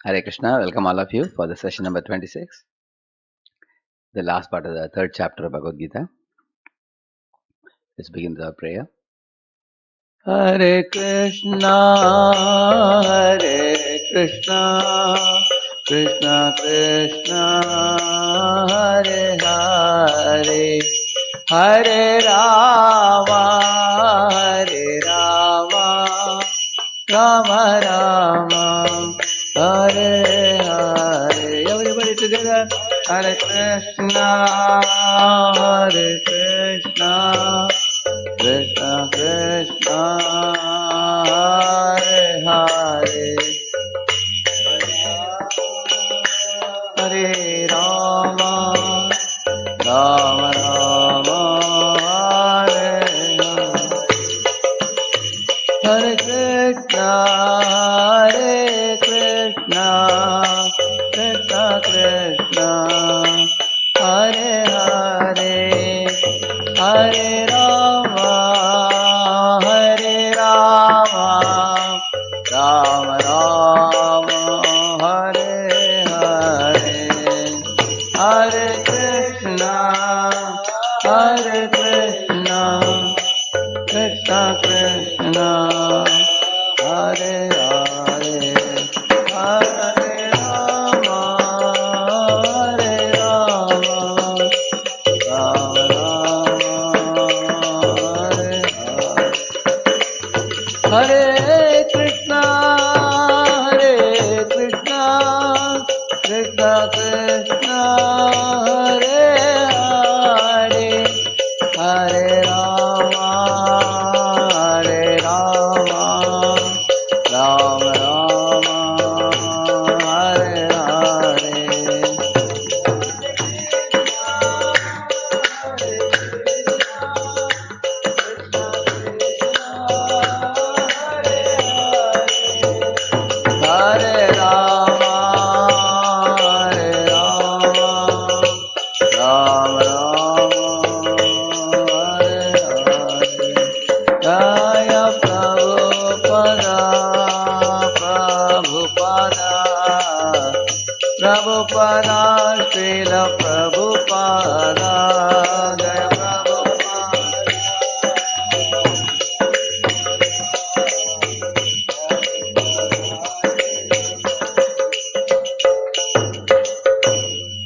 Hare Krishna, welcome all of you for the session number 26, the last part of the third chapter of Bhagavad Gita. Let's begin the prayer. Hare Krishna, Hare Krishna, Krishna Krishna, Hare Hare, Hare Rama, Hare Rama, Rama Rama, Hare Hare. Everybody together. Hare Krishna, Hare Krishna, Krishna Krishna, Hare Hare, Hare Rama, Rama Rama, Hare Hare, Hare Krishna, Hare Krishna, Krishna Krishna, Hare Hare, Hare Rama, Hare Rama, Rama Rama, Hare Hare, Hare Krishna, Hare Krishna, Krishna Krishna, Hare Hare, Hare Rama, Hare Rama, Rama Rama, Hare Krishna, Hare Krishna, Krishna Krishna, Hare Hare, Hare Rama, Hare Rama, Rama Rama, Hare Hare. Hare Rama, Hare Rama, Rama Rama, Hare Hare. Jaya Prabhupada, Prabhupada, Prabhupada, Srila Prabhupada, Jaya Prabhupada.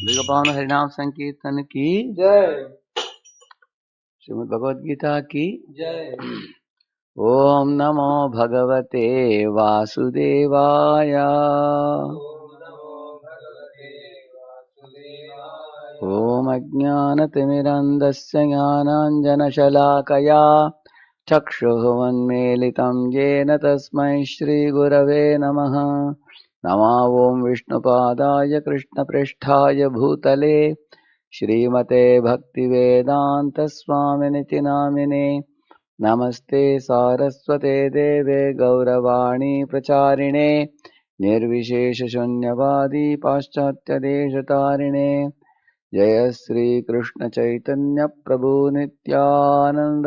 भगवान हरिनाम संकीर्तन की जय। श्रीमद् भगवद गीता की जय। ओम नमो भगवते वासुदेवाय ओम नमो भगवते वासुदेवाय। ओम अज्ञानतिमिरन्धस्य ज्ञानाञ्जनशलाकया चक्षुरुन्मीलितं येन तस्मै श्रीगुरवे नमः। नमो ओम विष्णुपादाय कृष्णपृष्ठाय भूतले श्रीमते भक्तिवेदान्तस्वामिनिति नामिने। नमस्ते सारस्वते देवे गौरवाणी प्रचारिणे निर्विशेषशून्यवादी पाश्चात्यदेशतारिणे। जय श्री कृष्ण चैतन्य प्रभु नित्यानंद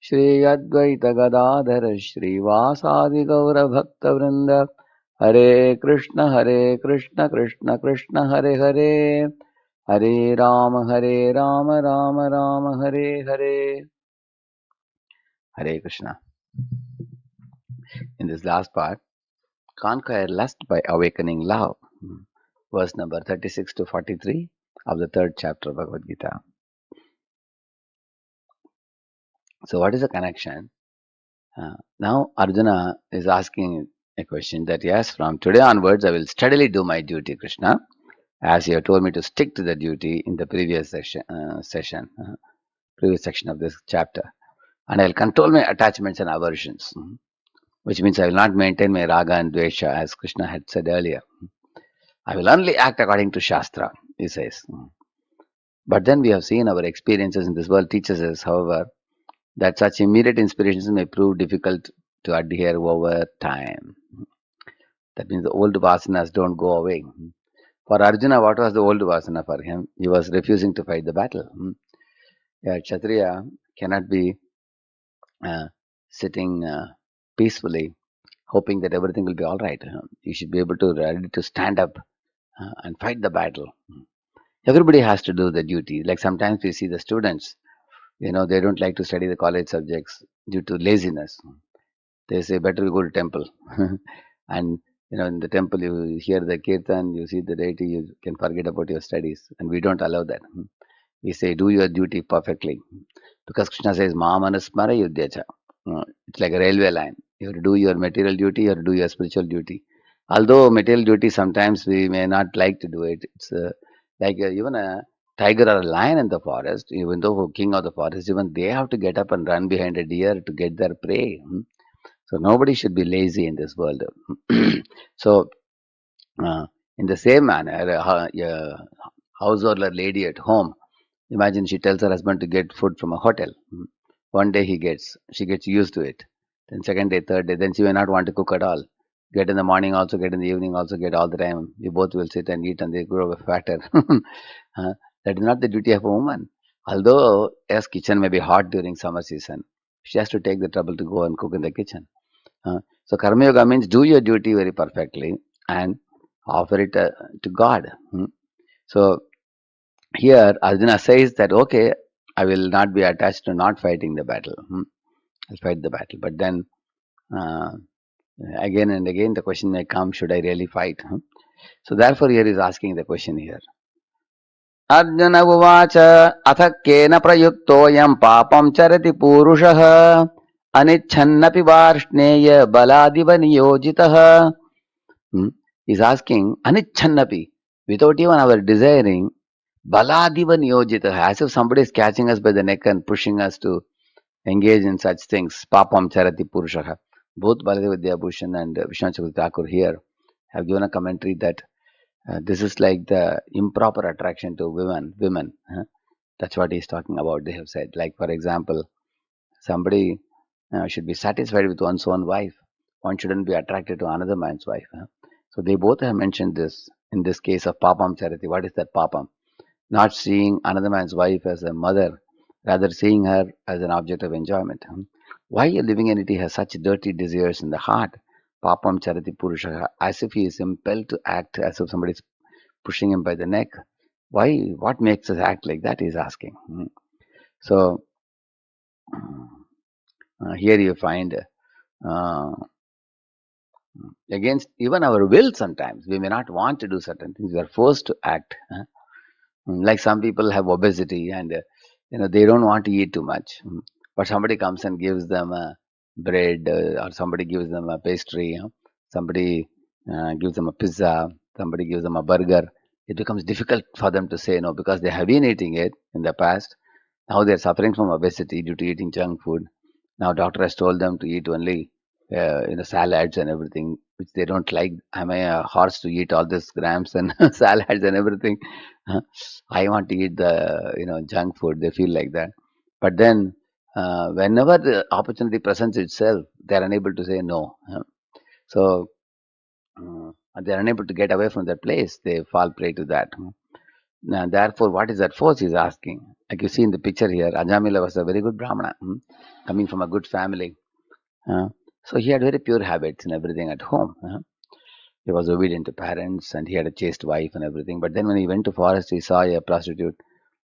श्री अद्वैत गदाधर श्रीवासादि गौर भक्तवृंद। हरे कृष्ण कृष्ण कृष्ण हरे हरे, हरे Ram Ram Ram Hare Hare. Hare Krishna. In this last part, conquer lust by awakening love. Verse number 36 to 43 of the third chapter of Bhagavad Gita. So what is the connection? Now Arjuna is asking a question that yes, from today onwards I will steadily do my duty, Krishna, as you have told me to stick to the duty in the previous previous section of this chapter. And I will control my attachments and aversions, which means I will not maintain my raga and dvesha, as Krishna had said earlier. I will only act according to Shastra, he says. But then we have seen our experiences in this world teaches us, however, that such immediate inspirations may prove difficult to adhere over time. That means the old vasanas don't go away. For Arjuna, what was the old vasana for him? He was refusing to fight the battle. A Kshatriya cannot be sitting peacefully hoping that everything will be all right. You should be able to ready to stand up and fight the battle. Everybody has to do the duty. Like sometimes we see the students, they don't like to study the college subjects due to laziness. They say better we go to temple. And in the temple you hear the kirtan, you see the deity, you can forget about your studies, and we don't allow that. We say do your duty perfectly, because Krishna says mamanasmara yudhyacha. It's like a railway line. You have to do your material duty, you have to do your spiritual duty. Although material duty sometimes we may not like to do it. It's like even a tiger or a lion in the forest, even though king of the forest, even they have to get up and run behind a deer to get their prey. So nobody should be lazy in this world. So in the same manner, a household or lady at home, imagine she tells her husband to get food from a hotel. One day she gets used to it. Then second day, third day, then she may not want to cook at all. Get in the morning also, get in the evening also, get all the time. We both will sit and eat and they grow fatter. That is not the duty of a woman. Although, yes, kitchen may be hot during summer season, she has to take the trouble to go and cook in the kitchen. So Karma Yoga means do your duty very perfectly and offer it to God. So here Arjuna says that, okay, I will not be attached to not fighting the battle. I'll fight the battle. But then uh, again and again the question may come, should I really fight? So therefore here is asking the question here. Arjuna uvacha atha kena prayuktoyam papam charati purushah अनिच्छन्नपि Varshney बलादिव नियोजितः. He's asking अनिच्छन्नपि, without even our desiring, baladiva niyojitah, as if somebody is catching us by the neck and pushing us to engage in such things. Papam charati purushah. Both Baladev Vidyabhushan and Vishwanath Chakravarti Thakur here have given a commentary that this is like the improper attraction to women. That's what he's talking about. They have said, like for example, somebody should be satisfied with one's own wife. One shouldn't be attracted to another man's wife. So they both have mentioned this in this case of papam charati. What is that papam? Not seeing another man's wife as a mother, rather seeing her as an object of enjoyment. Why a living entity has such dirty desires in the heart? Papam charati purusha, as if he is impelled to act as if somebody is pushing him by the neck. Why? What makes us act like that? He's asking. So here you find against even our will, sometimes we may not want to do certain things, we are forced to act. Like some people have obesity and they don't want to eat too much, but somebody comes and gives them a bread, or somebody gives them a pastry, somebody gives them a pizza, somebody gives them a burger. It becomes difficult for them to say no, because they have been eating it in the past. Now they're suffering from obesity due to eating junk food. Now doctor has told them to eat only salads and everything, which they don't like. Am I a horse to eat all these grams and salads and everything? I want to eat the junk food. They feel like that. But then whenever the opportunity presents itself, they are unable to say no. So they are unable to get away from that place. They fall prey to that. Now, therefore, what is that force? He's asking. Like you see in the picture here, Ajamila was a very good Brahmana, coming from a good family. So he had very pure habits and everything at home. He was obedient to parents and he had a chaste wife and everything. But then when he went to forest, he saw a prostitute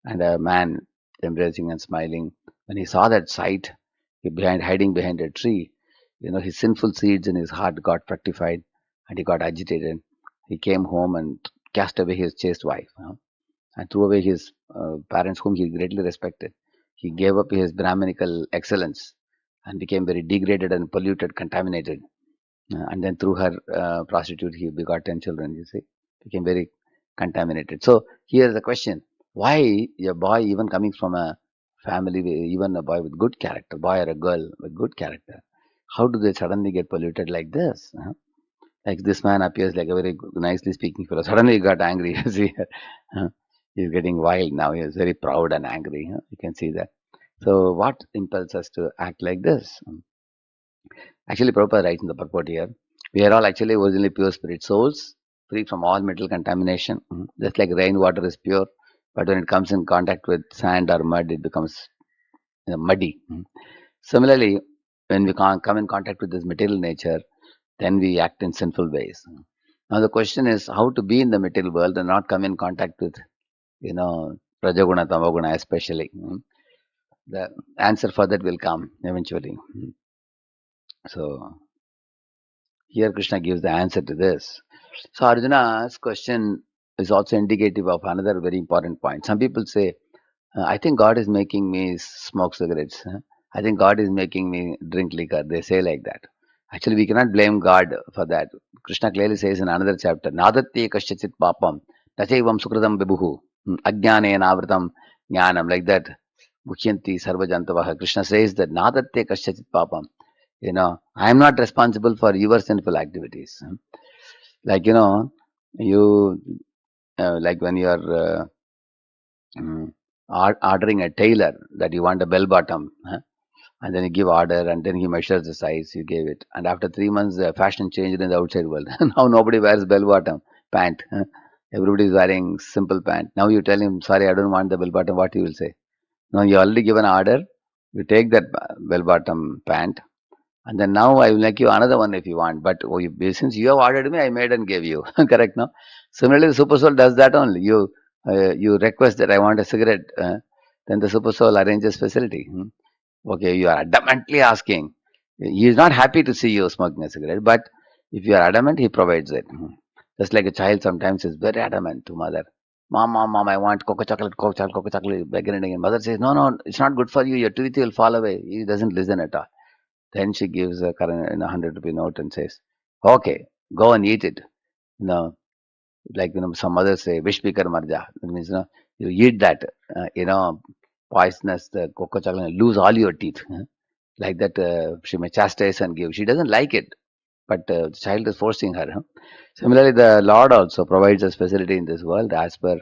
and a man embracing and smiling. When he saw that sight, hiding behind a tree, his sinful seeds in his heart got fructified and he got agitated. He came home and cast away his chaste wife. And threw away his parents, whom he greatly respected. He gave up his Brahminical excellence and became very degraded and polluted, contaminated. And then through her prostitute, he begot 10 children, you see, became very contaminated. So here's the question. Why a boy, even coming from a family, even a boy with good character, boy or a girl with good character, how do they suddenly get polluted like this? Like this man appears like a very nicely speaking fellow. Suddenly he got angry. You see, he's getting wild now. He is very proud and angry. You can see that. So what impels us to act like this? Actually, Prabhupada writes in the purport here, we are all actually originally pure spirit souls, free from all metal contamination. Just like rainwater is pure, but when it comes in contact with sand or mud, it becomes muddy. Similarly, when we come in contact with this material nature, then we act in sinful ways. Now the question is how to be in the material world and not come in contact with, Rajaguna, Tamaguna especially. The answer for that will come eventually. So here Krishna gives the answer to this. So Arjuna's question is also indicative of another very important point. Some people say, I think God is making me smoke cigarettes. I think God is making me drink liquor. They say like that. Actually, we cannot blame God for that. Krishna clearly says in another chapter, Nadatye kasyachit papam, nachaivam sukradam vibuhu, ajnane navratam jnanam, like that. Mukhyanti sarvajantavaha. Krishna says that Nadatye kasyachit papam. I am not responsible for your sinful activities. Like, you, like when you are ordering a tailor that you want a bell bottom, and then you give order, and then he measures the size, you gave it. And after 3 months, the fashion changed in the outside world. Now nobody wears bell bottom pant. Everybody is wearing simple pant. Now you tell him, sorry, I don't want the bell bottom. What he will say? No, you already given order. You take that bell bottom pant, and then now I will make you another one if you want. But since you have ordered me, I made and gave you. Correct, no? Similarly, the super soul does that only. You request that I want a cigarette. Then the super soul arranges facility. Okay, you are adamantly asking. He is not happy to see you smoking a cigarette, but if you are adamant, he provides it. Just like a child sometimes is very adamant to mother. Mom, I want Coca chocolate, again and again. Mother says, no, it's not good for you. Your teeth will fall away. He doesn't listen at all. Then she gives a current 100 rupee note and says, okay, go and eat it. You know, like, some others say, wish speaker marja. It means, you eat that, poisonous cocoa chocolate and lose all your teeth. Like that, she may chastise and give. She doesn't like it, but the child is forcing her. Similarly, the Lord also provides us facility in this world as per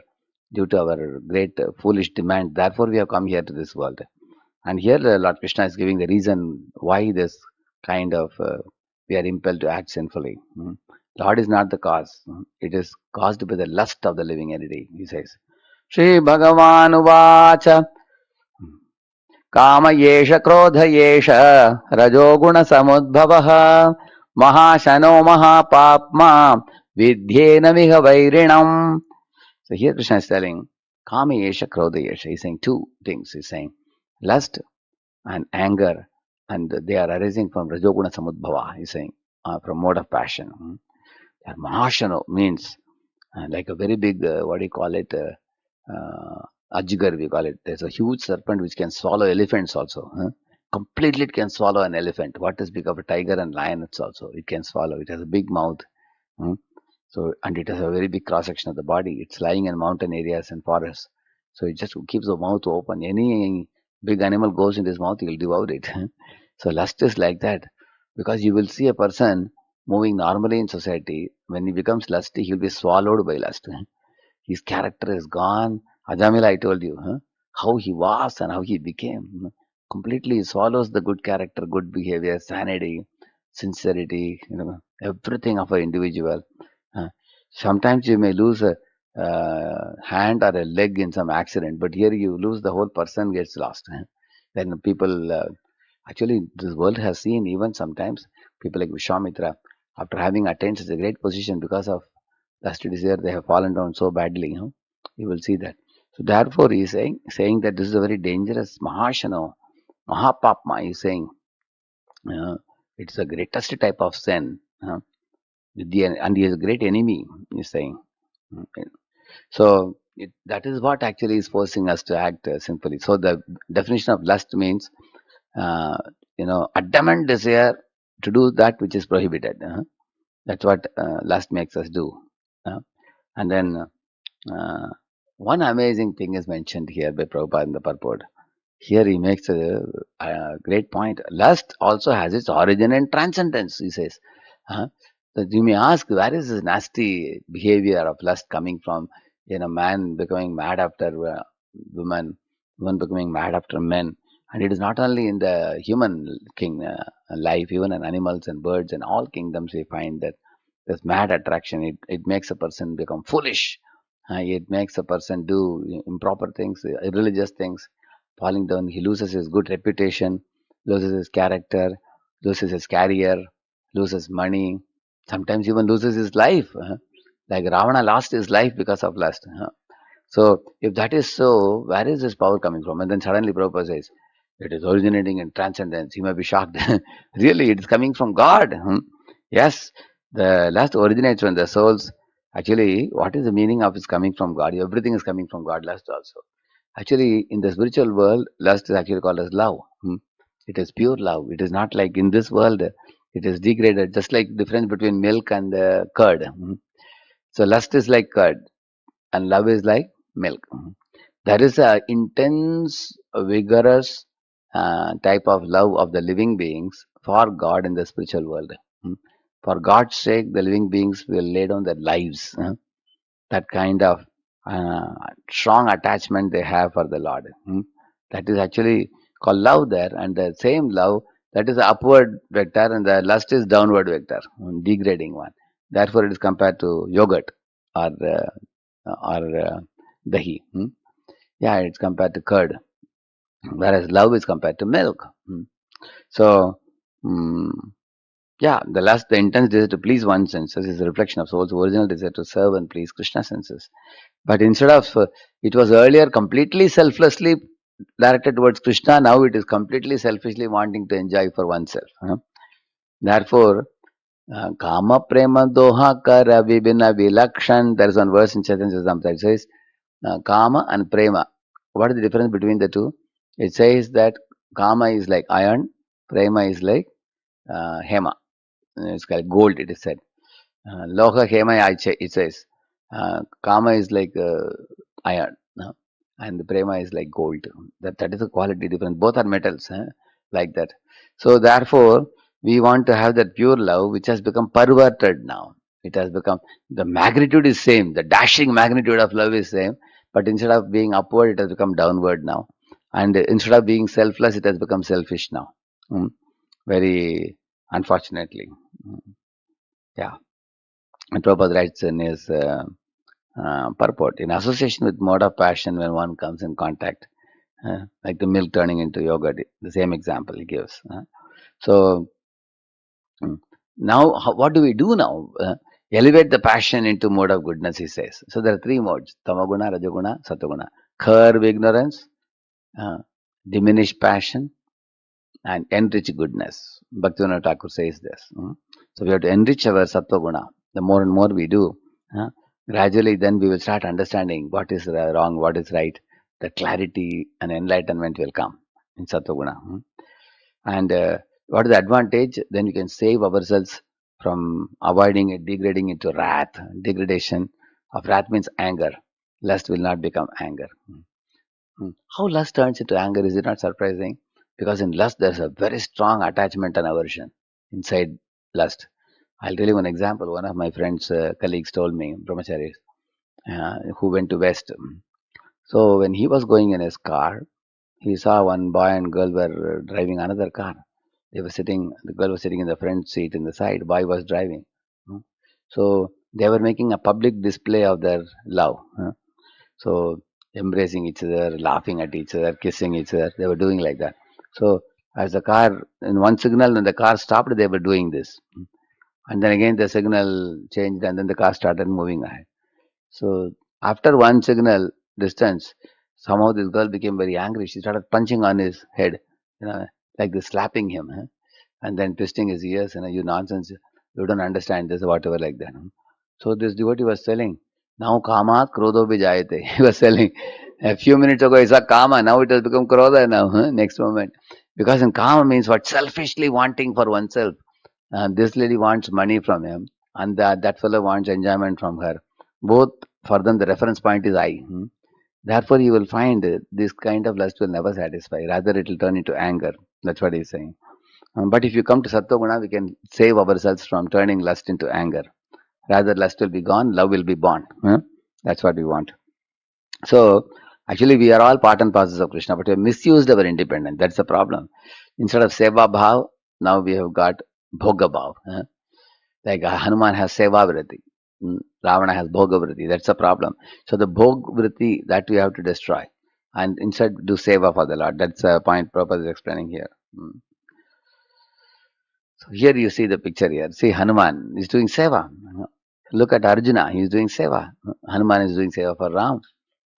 due to our great foolish demand. Therefore, we have come here to this world. And here, Lord Krishna is giving the reason why this kind of we are impelled to act sinfully. Lord is not the cause. It is caused by the lust of the living entity, he says. Shri Bhagavan Uvacha Kama Yesha Krodha Yesha Rajoguna Samudbhavaha Mahashano Mahapapma Vidhyena Viha Vairinam. So here Krishna is telling Kama Yesha Krodha Yesha. He's saying two things. He's saying lust and anger, and they are arising from Rajoguna Samudbhava, he's saying, from mode of passion. Mahashano means like a very big, what do you call it, Ajgar we call it. There's a huge serpent which can swallow elephants also. Completely it can swallow an elephant. What is big of a tiger and lion, it's also, it can swallow. It has a big mouth. So, and it has a very big cross section of the body. It's lying in mountain areas and forests. So it just keeps the mouth open. Any big animal goes in his mouth, he will devour it. So lust is like that. Because you will see a person moving normally in society. When he becomes lusty, he will be swallowed by lust. His character is gone. Ajamila, I told you, how he was and how he became. Completely he swallows the good character, good behavior, sanity, sincerity, everything of an individual. Sometimes you may lose a hand or a leg in some accident, but here you lose the whole person gets lost. Then people, actually, this world has seen even sometimes people like Vishwamitra, after having attained such a great position because of lusty desire, they have fallen down so badly. You will see that. So therefore, he is saying that this is a very dangerous Mahashano, Mahapapma. He is saying it's the greatest type of sin. And he is a great enemy, he is saying. So that is what actually is forcing us to act sinfully. So the definition of lust means, adamant desire to do that which is prohibited. That's what lust makes us do. And then one amazing thing is mentioned here by Prabhupada in the purport. Here he makes a great point. Lust also has its origin in transcendence, he says. That you may ask, where is this nasty behavior of lust coming from? Man becoming mad after women, women becoming mad after men. And it is not only in the human life, even in animals and birds and all kingdoms, we find that this mad attraction, it makes a person become foolish. It makes a person do improper things, irreligious things, falling down. He loses his good reputation, loses his character, loses his career, loses money, Sometimes even loses his life. Like Ravana lost his life because of lust. So if that is so, where is this power coming from? And then suddenly Prabhupada says, it is originating in transcendence. You may be shocked. Really, it is coming from God. Yes, the lust originates from the souls. Actually, what is the meaning of it's coming from God? Everything is coming from God, lust also. Actually, in the spiritual world, lust is actually called as love. It is pure love. It is not like in this world, it is degraded, just like difference between milk and curd. So lust is like curd and love is like milk. There is a intense, vigorous type of love of the living beings for God in the spiritual world. For God's sake, the living beings will lay down their lives. That kind of uh, strong attachment they have for the Lord. That is actually called love there, and the same love that is the upward vector, and the lust is downward vector, degrading one. Therefore, it is compared to yogurt or dahi. Yeah, it's compared to curd, whereas love is compared to milk. So, mm, yeah, the lust, the intense desire to please one's senses is a reflection of soul's original desire to serve and please Krishna's senses. But instead of, it was earlier completely selflessly directed towards Krishna, now it is completely selfishly wanting to enjoy for oneself. Therefore, Kama Prema Doha Kara Vibhina Vilakshan, there is one verse in Chaitanya Charitamrita that says, Kama and Prema. What is the difference between the two? It says that Kama is like iron, Prema is like Hema. It's called gold, it is said. Loha Hema, it says. Kama is like iron, and the Prema is like gold. That is a quality difference. Both are metals, like that. So therefore, we want to have that pure love, which has become perverted now. It has become, the magnitude is same. The dashing magnitude of love is same, but instead of being upward, it has become downward now. And instead of being selfless, it has become selfish now. Very unfortunately. Mm, Yeah. And Prabhupada writes in his purport, in association with mode of passion, when one comes in contact, like the milk turning into yogurt, the same example he gives. So now, what do we do now? Elevate the passion into mode of goodness, he says. So there are three modes: tamaguna, rajaguna, sataguna. Curb ignorance, uh, diminish passion, and enrich goodness. Bhaktivinoda Thakur says this. So we have to enrich our sattva guna. The more and more we do, gradually then we will start understanding what is wrong, what is right. The clarity and enlightenment will come in sattva guna. And what is the advantage? Then we can save ourselves from avoiding it, degrading into wrath. Degradation of wrath means anger. Lust will not become anger. How lust turns into anger, is it not surprising? Because in lust, there's a very strong attachment and aversion inside lust. I'll tell you one example. One of my friends, colleagues told me, brahmacharis, who went to West. So when he was going in his car, he saw one boy and girl were driving another car. They were sitting, the girl was sitting in the front seat in the side, boy was driving. So they were making a public display of their love. So embracing each other, laughing at each other, kissing each other, they were doing like that. So as the car, in one signal, when the car stopped, they were doing this. And then again the signal changed and then the car started moving ahead. So after one signal distance, somehow this girl became very angry. She started punching on his head, like this, slapping him, and then twisting his ears, you nonsense, you don't understand this, whatever, like that. So this devotee was telling, now kama krodho bijayate. He was telling, a few minutes ago he saw kama, now it has become krodha now, next moment. Because in kama means what? Selfishly wanting for oneself. This lady wants money from him, and that fellow wants enjoyment from her. Both, for them, the reference point is I. Therefore, you will find this kind of lust will never satisfy. Rather, it will turn into anger. That's what he's saying. But if you come to Sattva-guna, we can save ourselves from turning lust into anger. Rather, lust will be gone, love will be born. That's what we want. So, actually, we are all part and parcels of Krishna, but we have misused our independence. That's the problem. Instead of Seva Bhav, now we have got Bhoga Bhav. Like Hanuman has Seva Vriti. Ravana has Bhoga Vriti. That's the problem. So the Bhoga Vriti, that we have to destroy. And instead do Seva for the Lord. That's a point Prabhupada is explaining here. Here you see the picture here. See Hanuman is doing seva. Look at Arjuna, he is doing seva. Hanuman is doing seva for Ram,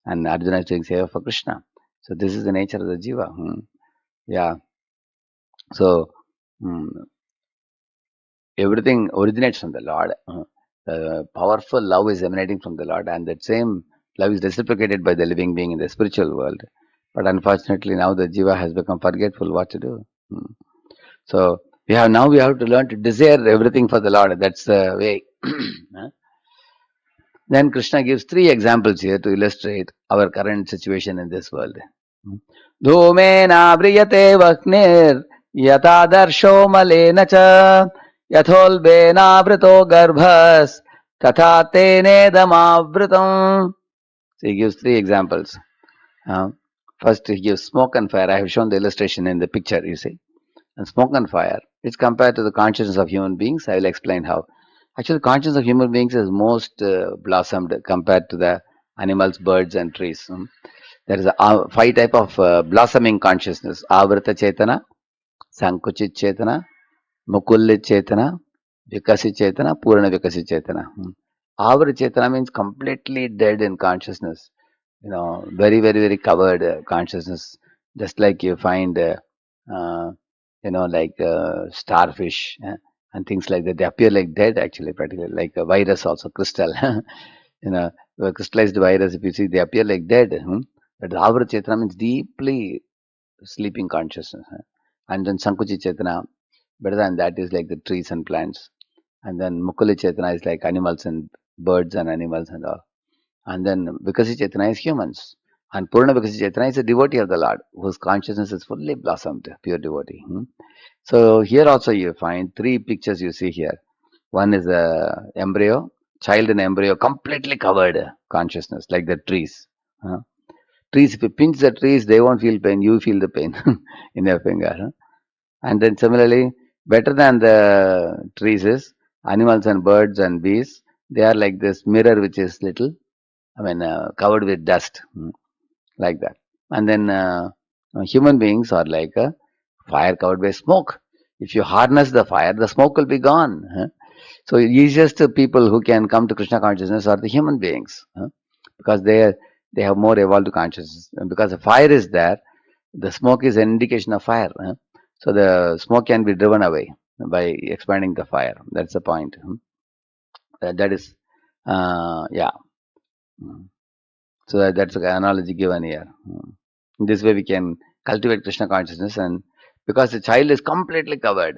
and Arjuna is doing seva for Krishna. So this is the nature of the jiva. Yeah. So everything originates from the Lord. Powerful love is emanating from the Lord, and that same love is reciprocated by the living being in the spiritual world. But unfortunately, now the jiva has become forgetful what to do. So we have to learn to desire everything for the Lord. That's the way. Then Krishna gives 3 examples here to illustrate our current situation in this world. Dhumena vriyate vaknir yatadarsho malena cha yatholbena vrito garbhas tatha tenedamavritam. So he gives 3 examples. First he gives smoke and fire. I have shown the illustration in the picture, you see. And smoke and fire, it's compared to the consciousness of human beings. I will explain how. Actually, consciousness of human beings is most blossomed compared to the animals, birds, and trees. There is 5 type of blossoming consciousness: Avrita Chetana, Sankuchit Chetana, Mukullit Chetana, Vikasit Chetana, Purana Vikasit Chetana. Avrita Chetana means completely dead in consciousness. Very, very, very covered consciousness. Just like you find, like starfish and things like that. They appear like dead, actually, practically like a virus, also crystal. A crystallized virus. If you see, they appear like dead. But Avra Chetana means deeply sleeping consciousness. And then Sankuchi Chetana, better than that, is like the trees and plants. And then Mukuli Chetana is like animals and birds and animals and all. And then Vikasi Chaitanya is humans. And Purna Vikasi Chaitanya is a devotee of the Lord, whose consciousness is fully blossomed, pure devotee. So here also you find 3 pictures you see here. One is a embryo, child in embryo, completely covered consciousness, like the trees. Trees, if you pinch the trees, they won't feel pain, you feel the pain in your finger. And then similarly, better than the trees is animals and birds and bees. They are like this mirror which is little, covered with dust, like that. And then human beings are like a fire covered by smoke. If you harness the fire, the smoke will be gone. So easiest people who can come to Krishna consciousness are the human beings, because they have more evolved consciousness. And because the fire is there, the smoke is an indication of fire. So the smoke can be driven away by expanding the fire. That's the point. That is, yeah. So that's the analogy given here. In this way we can cultivate Krishna consciousness, and because the child is completely covered,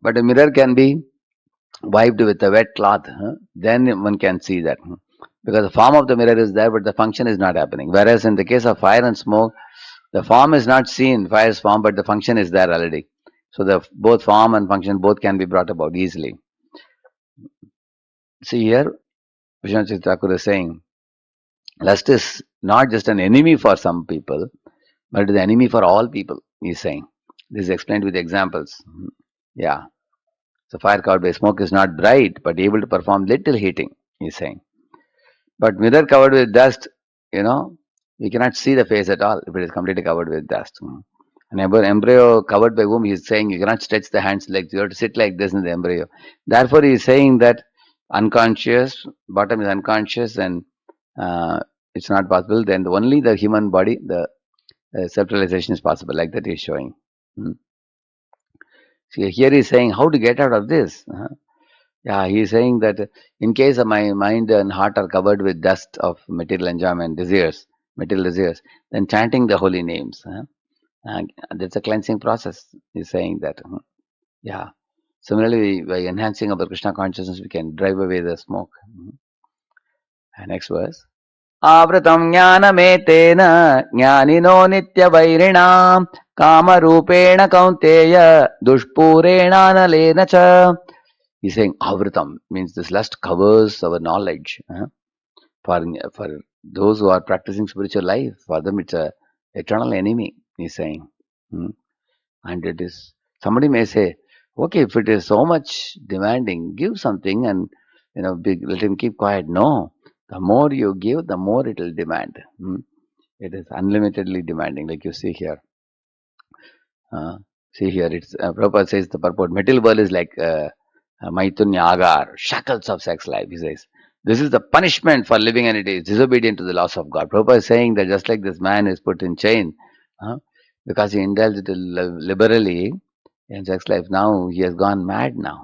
but a mirror can be wiped with a wet cloth, then one can see that. Because the form of the mirror is there, but the function is not happening. Whereas in the case of fire and smoke, the form is not seen, fire's form, but the function is there already. So the both form and function both can be brought about easily. See here, Vishwanath Thakur is saying, lust is not just an enemy for some people, but it is the enemy for all people, he is saying. This is explained with examples. Yeah. So fire covered by smoke is not bright, but able to perform little heating, he is saying. But mirror covered with dust, we cannot see the face at all if it is completely covered with dust. An embryo covered by womb, he is saying you cannot stretch the hands like you have to sit like this in the embryo. Therefore, he is saying that unconscious, bottom is unconscious, and it's not possible. Then only the human body, the self-realization is possible, like that he is showing. See, here he is saying how to get out of this. Yeah, he is saying that in case of my mind and heart are covered with dust of material enjoyment, material desires, then chanting the holy names. That's a cleansing process. He's saying that. Yeah. Similarly, by enhancing our Krishna consciousness, we can drive away the smoke. Next verse. Avratam jnanametena jnanino nitya vairina kama rupena kaunteya dushpurena nalena cha. He's saying avratam means this lust covers our knowledge. For those who are practicing spiritual life, for them it's a eternal enemy, he's saying. And it is, somebody may say, okay, if it is so much demanding, give something and let him keep quiet. No, the more you give, the more it will demand. It is unlimitedly demanding, like you see here. See here, it's Prabhupada says the purport. Material world is like Maitunya Agar, shackles of sex life. He says this is the punishment for living and it is disobedient to the laws of God. Prabhupada is saying that just like this man is put in chain uh, because he indulged liberally in sex life, now he has gone mad now.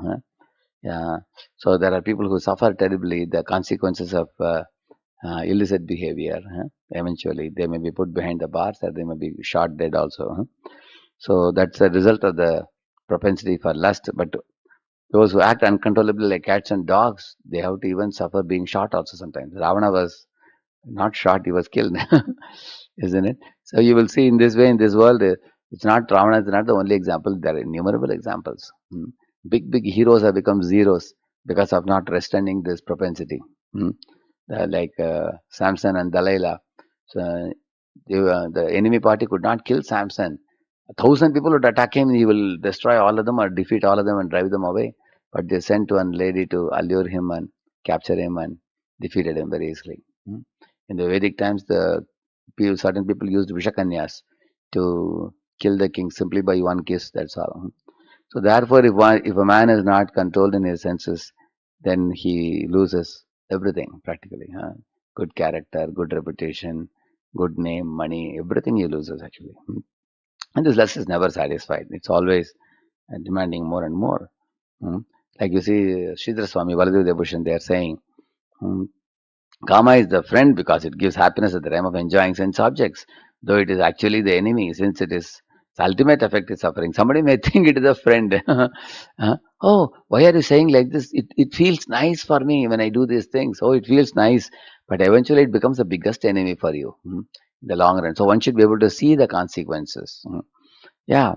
Yeah. So there are people who suffer terribly the consequences of illicit behavior. Eventually, they may be put behind the bars or they may be shot dead also. So that's a result of the propensity for lust. But those who act uncontrollably like cats and dogs, they have to even suffer being shot also sometimes. Ravana was not shot, he was killed, isn't it? So you will see in this way, in this world, it's not Ravana is not the only example. There are innumerable examples. Big heroes have become zeros because of not restraining this propensity. Like Samson and Delilah. So the enemy party could not kill Samson. 1,000 people would attack him, he will destroy all of them or defeat all of them and drive them away. But they sent one lady to allure him and capture him and defeated him very easily. In the Vedic times, certain people used Vishakanyas to kill the king simply by one kiss, that's all. So therefore, if a man is not controlled in his senses, then he loses everything practically. Good character, good reputation, good name, money, everything he loses actually. And this lust is never satisfied. It's always demanding more and more. Like you see, Sridhar Swami, Baladev Debushan, they are saying, Kama is the friend because it gives happiness at the time of enjoying sense objects, though it is actually the enemy since its ultimate effect is suffering. Somebody may think it is a friend. Oh, why are you saying like this? It feels nice for me when I do these things. Oh, it feels nice. But eventually it becomes the biggest enemy for you in the long run. So one should be able to see the consequences. Yeah.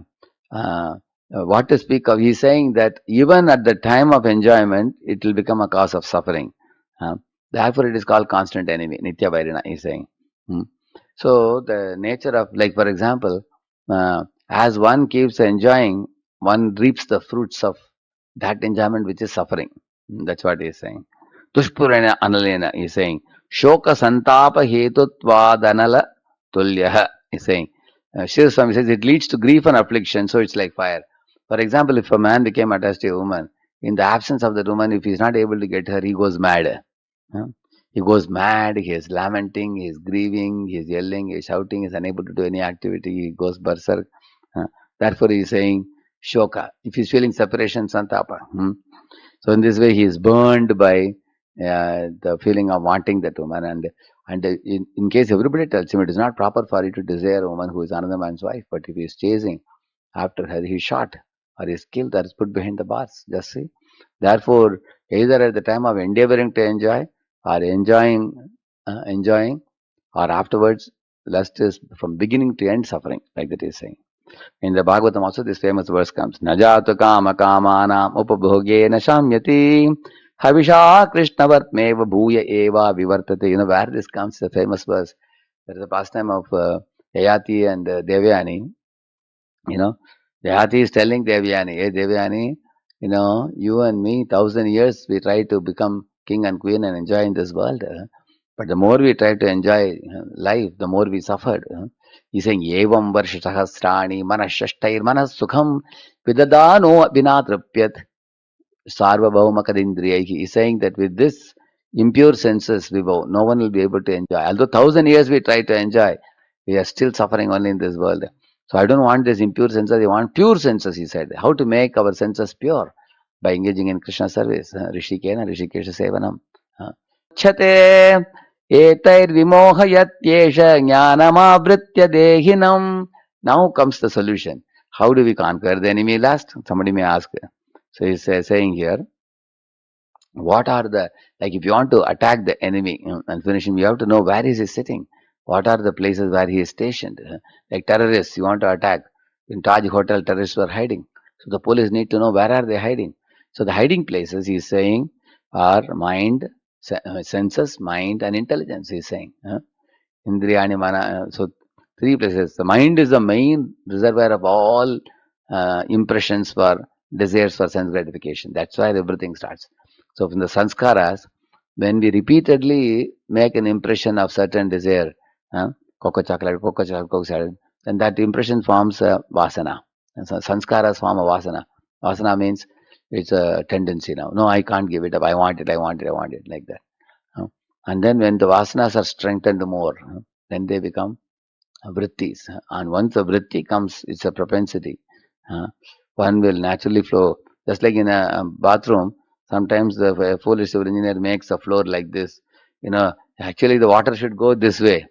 What to speak of? He's saying that even at the time of enjoyment, it will become a cause of suffering. Therefore, it is called constant enemy. Nitya Vairana, he's saying. So, the nature of, like, for example, as one keeps enjoying, one reaps the fruits of that enjoyment which is suffering. That's what he's saying. Tushpurena analena, he's saying. Shoka santapa hetutvadanala tulyaha, he's saying. Sri Swami says it leads to grief and affliction, so it's like fire. For example, if a man became attached to a woman, in the absence of that woman, if he's not able to get her, he goes mad. He goes mad, he is lamenting, he is grieving, he is yelling, he is shouting, he is unable to do any activity, he goes berserk. Therefore, he is saying shoka. If he is feeling separation, santapa. So, in this way, he is burned by the feeling of wanting that woman. And in case everybody tells him it is not proper for you to desire a woman who is another man's wife, but if he is chasing after her, he is shot or he is killed or is put behind the bars. Just see. Therefore, either at the time of endeavoring to enjoy or enjoying, or afterwards, lust is from beginning to end suffering, like that is saying. In the Bhagavatam also, this famous verse comes: Najatu kama kamanam upabhogena shamyati havisha krishnavatmeva bhuya eva vivartate. You know where this comes, the famous verse. There is a pastime of Yayati and Devyani. You know, Yayati is telling Devyani, hey Devyani, you know, you and me, 1,000 years we try to become king and queen and enjoy in this world. But the more we try to enjoy life, the more we suffered. He's saying, Evam varsha sahasrani manashashtair manas sukham vidadano vinatrapyat sarvabhaumakadindriya. He is saying that with this impure senses, no one will be able to enjoy. Although 1,000 years we try to enjoy, we are still suffering only in this world. So I don't want this impure senses, I want pure senses, he said. How to make our senses pure? By engaging in Krishna service. Rishikena, Rishikesha Sevanam. Chate etair vimohayatyesha jnanamavritya dehinam. Now comes the solution. How do we conquer the enemy last? Somebody may ask. So he's saying here, what are the, like if you want to attack the enemy and finish him, you have to know where is he sitting. What are the places where he is stationed? Like terrorists, you want to attack. In Taj Hotel, terrorists were hiding. So the police need to know where are they hiding. So the hiding places, he's saying, are mind, senses, mind and intelligence, he's saying. Indriyani mana. So three places. The mind is the main reservoir of all impressions for desires for sense gratification. That's why everything starts. So from the sanskaras, when we repeatedly make an impression of certain desire, cocoa chocolate, then that impression forms a vasana. Sanskara swama vasana. Vasana means it's a tendency now. No, I can't give it up. I want it, I want it, I want it, like that. And then when the vasanas are strengthened more, then they become vrittis. And once a vritti comes, it's a propensity. One will naturally flow. Just like in a bathroom, sometimes the foolish civil engineer makes a floor like this. Actually the water should go this way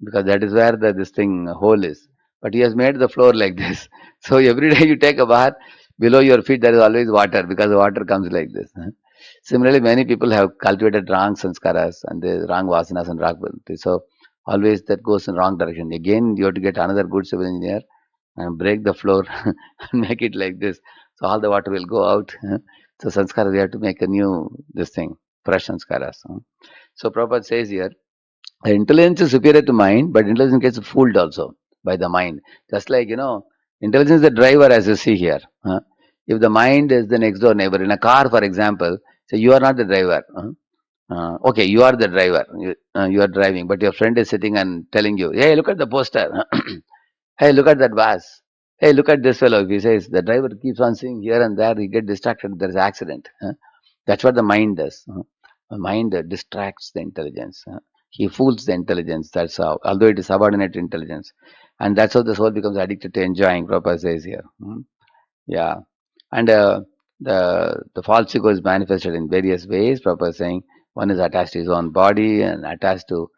because that is where this thing hole is. But he has made the floor like this. So every day you take a bath, below your feet there is always water because the water comes like this. Similarly, many people have cultivated wrong sanskaras and the wrong vasanas and wrong vritti. So always that goes in wrong direction. Again, you have to get another good civil engineer and break the floor and make it like this. So all the water will go out. So sanskara, we have to make a new this thing, fresh sanskaras. So Prabhupada says here, intelligence is superior to mind, but intelligence gets fooled also by the mind. Just like, intelligence is the driver as you see here. If the mind is the next door neighbor, in a car, for example, so you are not the driver. Okay, you are the driver. You are driving, but your friend is sitting and telling you, hey, look at the poster. Hey, look at that bus. Hey, look at this fellow. If he says, the driver keeps on seeing here and there, he get distracted, there's an accident. That's what the mind does. The mind distracts the intelligence. He fools the intelligence. That's how, although it is subordinate intelligence. And that's how the soul becomes addicted to enjoying, Prabhupada says here. Yeah. And the false ego is manifested in various ways. Prabhupada is saying one is attached to his own body and attached to,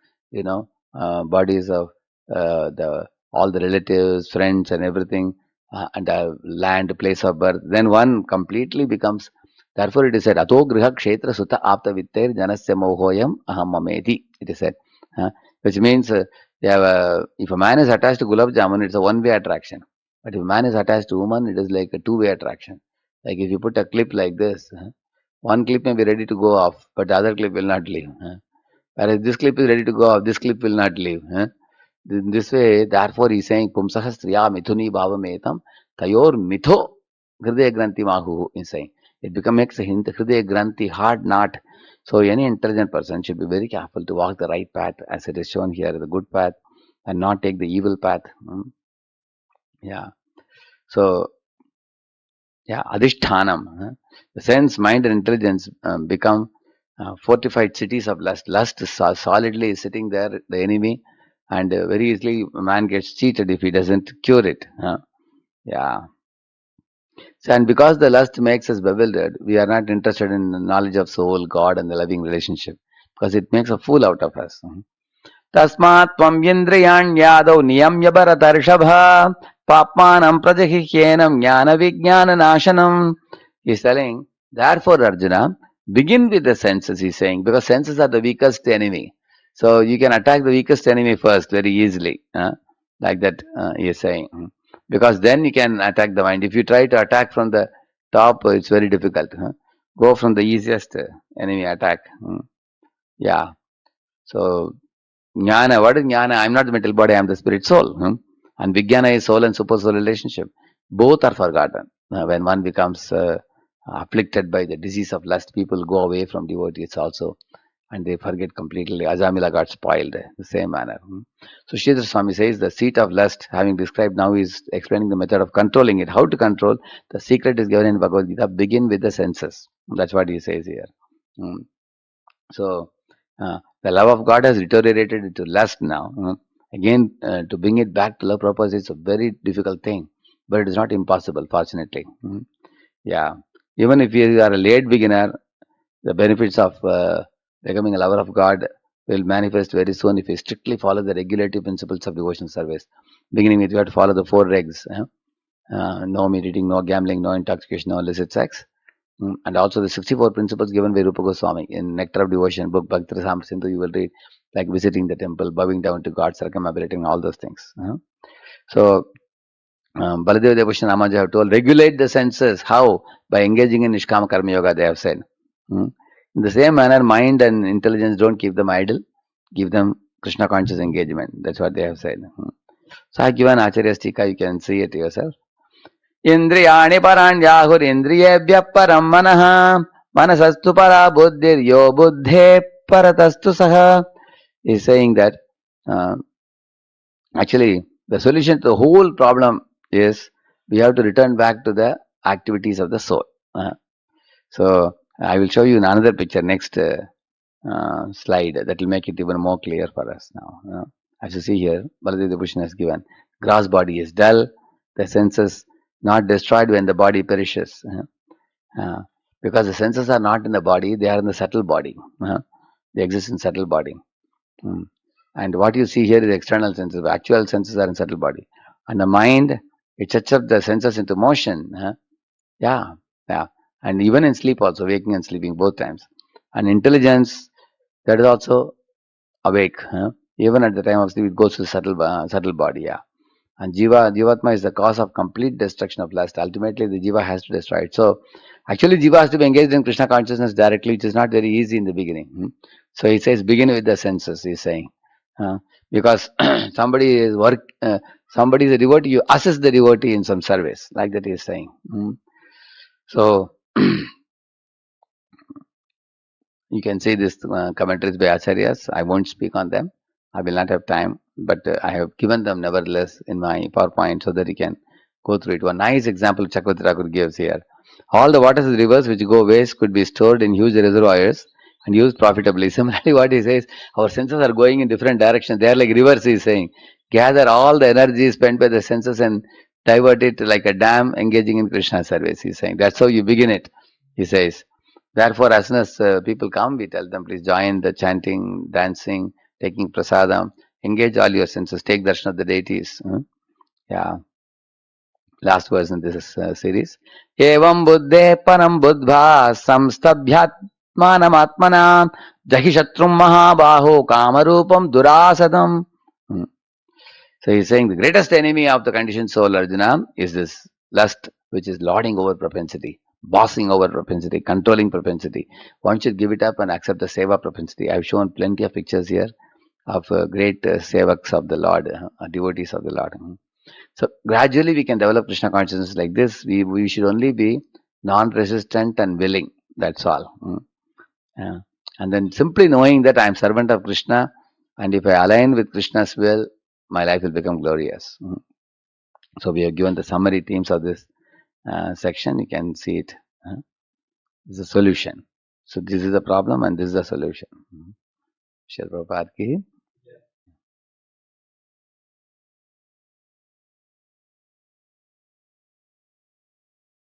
bodies of the all the relatives, friends, and everything, and land, place of birth. Then one completely becomes. Therefore, it is said, "Ato griha kshetra sutta apta vitter janasya mohoyam aham mameti." It is said, which means if a man is attached to gulab jamun, it's a one-way attraction. But if a man is attached to woman, it is like a two-way attraction. Like if you put a clip like this, one clip may be ready to go off, but the other clip will not leave. Whereas this clip is ready to go off, this clip will not leave. In this way, therefore, he is saying, Pumsaha striya mithuni bhavametam tayor mitho hridaya granthi mahu, is saying. It makes a hridaya granthi hard knot. So any intelligent person should be very careful to walk the right path, as it is shown here, the good path, and not take the evil path. Yeah. So, adhishthanam. The sense, mind, and intelligence become fortified cities of lust. Lust is solidly sitting there, the enemy, and very easily a man gets cheated if he doesn't cure it. Yeah. So, and because the lust makes us bewildered, we are not interested in the knowledge of soul, God, and the loving relationship because it makes a fool out of us. Tasmat tvam yendriyanyadau niyamya bharatarshabha papmanam prajahihyenam jnana vijnana nashanam. He's telling, therefore, Arjuna, begin with the senses, he's saying, because senses are the weakest enemy. So you can attack the weakest enemy first very easily. Like that, he is saying. Because then you can attack the mind. If you try to attack from the top, it's very difficult. Go from the easiest enemy attack. Yeah. So, Jnana, what is Jnana? I'm not the mental body, I'm the spirit soul. And Vijnana is soul and super soul relationship. Both are forgotten. When one becomes afflicted by the disease of lust, people go away from devotees also. And they forget completely. Ajamila got spoiled the same manner. So Sridhar Swami says the seat of lust, having described now, is explaining the method of controlling it. How to control? The secret is given in Bhagavad Gita. Begin with the senses. That's what he says here. So the love of God has deteriorated into lust now. Again, to bring it back to love purpose is a very difficult thing, but it is not impossible, fortunately. Yeah. Even if you are a late beginner, the benefits of becoming a lover of God will manifest very soon if you strictly follow the regulative principles of devotional service. Beginning with, you have to follow the 4 regs. No meat eating, no gambling, no intoxication, no illicit sex. And also the 64 principles given by Rupa Goswami in Nectar of Devotion book, Bhakti Rasamrita Sindhu, you will read, like visiting the temple, bowing down to God, circumambulating, all those things. So, Baladeva Devotion Ramanuja have told, regulate the senses. How? By engaging in Nishkama Karma Yoga, they have said. In the same manner, mind and intelligence, don't keep them idle. Give them Krishna conscious engagement. That's what they have said. So I have given Acharya's Tika, you can see it yourself. Indriyani paranjahur indriyebhya param manaha manasastu para buddhir yo buddhe paratastu saha. Is saying that actually the solution to the whole problem is we have to return back to the activities of the soul. So I will show you in another picture next slide that will make it even more clear for us now. As you see here, Baladev Devotion has given gross body is dull, the senses not destroyed when the body perishes. Because the senses are not in the body, they are in the subtle body. They exist in subtle body. Mm. And what you see here is external senses. The actual senses are in subtle body. And the mind, it sets up the senses into motion. Yeah, yeah. And even in sleep also, waking and sleeping both times. And intelligence, that is also awake. Even at the time of sleep, it goes to subtle body. Yeah. And Jivatma is the cause of complete destruction of lust. Ultimately, the Jiva has to destroy it. So, actually, Jiva has to be engaged in Krishna consciousness directly, which is not very easy in the beginning. So, he says, begin with the senses, he's saying. Because somebody is somebody is a devotee, you assist the devotee in some service, like that he's saying. So, you can see this commentaries by Acharyas. I won't speak on them. I will not have time, but I have given them nevertheless in my PowerPoint so that you can go through it. One nice example Chakravarti Thakur gives here. All the waters of the rivers which go waste could be stored in huge reservoirs and used profitably. Similarly, what he says, our senses are going in different directions. They are like rivers, he is saying. Gather all the energy spent by the senses and divert it like a dam engaging in Krishna service, he is saying. That's how you begin it, he says. Therefore, as soon as people come, we tell them, please join the chanting, dancing, taking prasadam, engage all your senses, take darshan of the deities. Yeah, last verse in this series. Evam buddhe param buddha samstabhyatmanam atmanam jahi shatrum mahabaho kamarupam durasadam. So he's saying the greatest enemy of the conditioned soul, Arjuna, is this lust, which is lording over propensity, bossing over propensity, controlling propensity. One should give it up and accept the seva propensity. I've shown plenty of pictures here of great sevaks of the Lord, devotees of the Lord. So gradually we can develop Krishna consciousness like this. We should only be non-resistant and willing. That's all. Yeah. And then simply knowing that I am servant of Krishna, and if I align with Krishna's will, my life will become glorious. So we have given the summary themes of this section. You can see it. This is a solution. So this is the problem and this is the solution. Shri Prabhupada ki